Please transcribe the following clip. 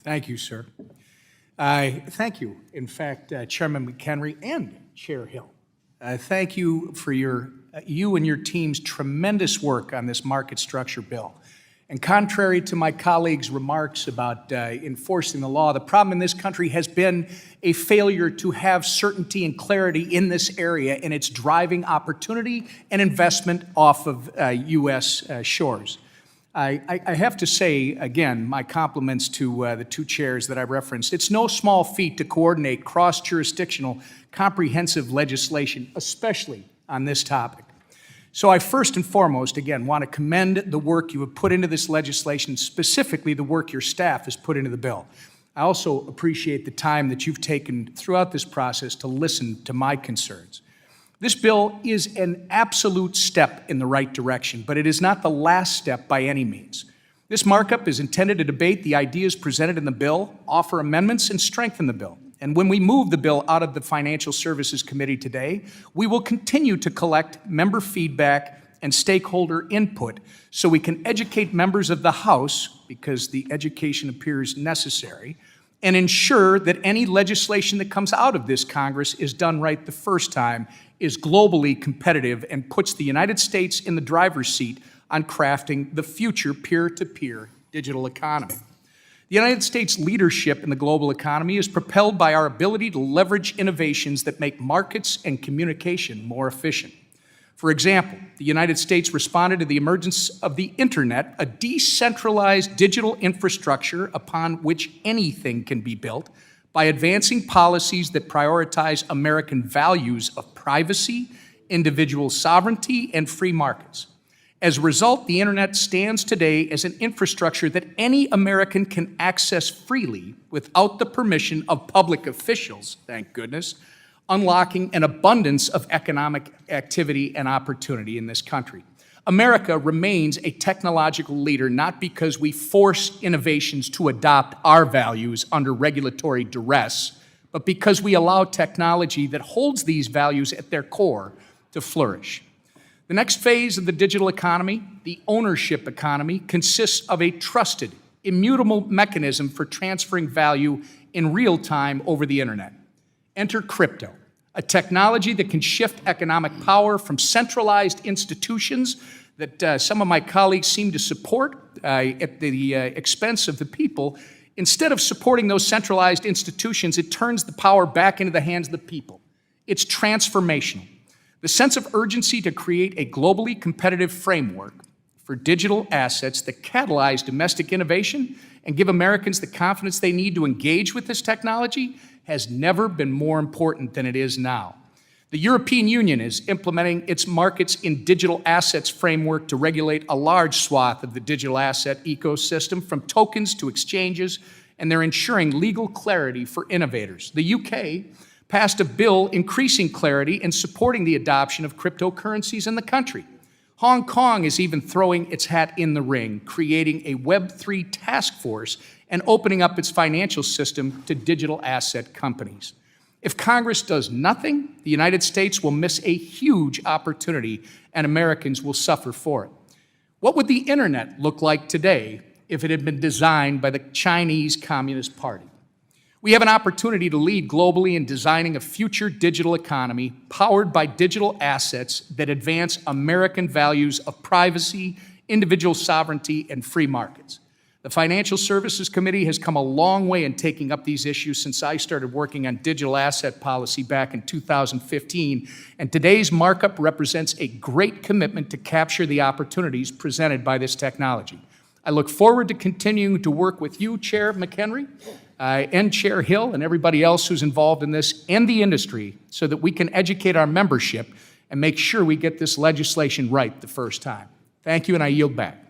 Thank you, sir. Thank you, in fact, Chairman McHenry and Chair Hill. Thank you for you and your team's tremendous work on this market structure bill. And contrary to my colleagues' remarks about enforcing the law, the problem in this country has been a failure to have certainty and clarity in this area, and it's driving opportunity and investment off of U.S. shores. I have to say, again, my compliments to the two chairs that I referenced. It's no small feat to coordinate cross-jurisdictional comprehensive legislation, especially on this topic. So I first and foremost, again, want to commend the work you have put into this legislation, specifically the work your staff has put into the bill. I also appreciate the time that you've taken throughout this process to listen to my concerns. This bill is an absolute step in the right direction, but it is not the last step by any means. This markup is intended to debate the ideas presented in the bill, offer amendments, and strengthen the bill. And when we move the bill out of the Financial Services Committee today, we will continue to collect member feedback and stakeholder input so we can educate members of the House, because the education appears necessary, and ensure that any legislation that comes out of this Congress is done right the first time, is globally competitive, and puts the United States in the driver's seat on crafting the future peer-to-peer digital economy. The United States' leadership in the global economy is propelled by our ability to leverage innovations that make markets and communication more efficient. For example, the United States responded to the emergence of the Internet, a decentralized digital infrastructure upon which anything can be built, by advancing policies that prioritize American values of privacy, individual sovereignty, and free markets. As a result, the Internet stands today as an infrastructure that any American can access freely without the permission of public officials, thank goodness, unlocking an abundance of economic activity and opportunity in this country. America remains a technological leader not because we force innovations to adopt our values under regulatory duress, but because we allow technology that holds these values at their core to flourish. The next phase of the digital economy, the ownership economy, consists of a trusted, immutable mechanism for transferring value in real time over the Internet. Enter crypto, a technology that can shift economic power from centralized institutions that some of my colleagues seem to support at the expense of the people. Instead of supporting those centralized institutions, it turns the power back into the hands of the people. It's transformational. The sense of urgency to create a globally competitive framework for digital assets that catalyze domestic innovation and give Americans the confidence they need to engage with this technology has never been more important than it is now. The European Union is implementing its markets in digital assets framework to regulate a large swath of the digital asset ecosystem, from tokens to exchanges, and they're ensuring legal clarity for innovators. The UK passed a bill increasing clarity and supporting the adoption of cryptocurrencies in the country. Hong Kong is even throwing its hat in the ring, creating a Web3 task force and opening up its financial system to digital asset companies. If Congress does nothing, the United States will miss a huge opportunity and Americans will suffer for it. What would the Internet look like today if it had been designed by the Chinese Communist Party? We have an opportunity to lead globally in designing a future digital economy powered by digital assets that advance American values of privacy, individual sovereignty, and free markets. The Financial Services Committee has come a long way in taking up these issues since I started working on digital asset policy back in 2015, and today's markup represents a great commitment to capture the opportunities presented by this technology. I look forward to continuing to work with you, Chair McHenry, and Chair Hill, and everybody else who's involved in this, and the industry, so that we can educate our membership and make sure we get this legislation right the first time. Thank you, and I yield back.